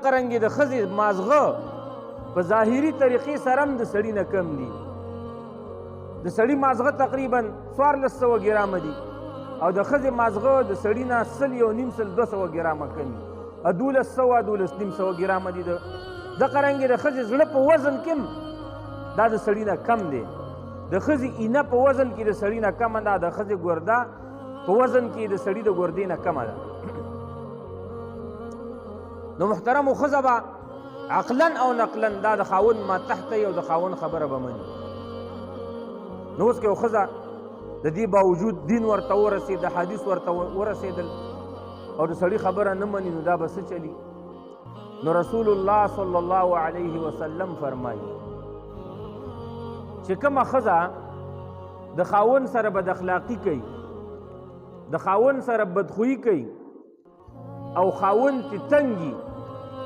دغه رنګې د ښځې مازغه په ظاهري طریقې سره هم د سړي نه کم دي. د سړي مازغه تقریبا 1400 ګرامه دي او د ښځې مازغه د سړي نه 100 ګرامه کم دي. 1200 ګرامه دي. دغه رنګې د ښځې زړه په وزن کې هم دا د سړي نه کم دی. د ښځې اینه په وزن کې د سړي نه کمه ده. د ښځې ګرده په وزن کې د سړي د ګردې نه کمه ده. نو محترمو ښځه به عقلا او نقلا دا د خاوند ماتحته او د خاوند خبره به مني. نو اوس که یو ښځه د دې باوجود دین ورته ورسېد، حدیث ورته ورسېدل او د سړي خبره نه مني، نو دا به څه چلي؟ نو رسول الله صلی الله علیه وسلم فرمایي چې کومه ښځه د خاوند سره بد اخلاقي کوي، د خاوند سره بدخویي کوي او خاوند ته تنګي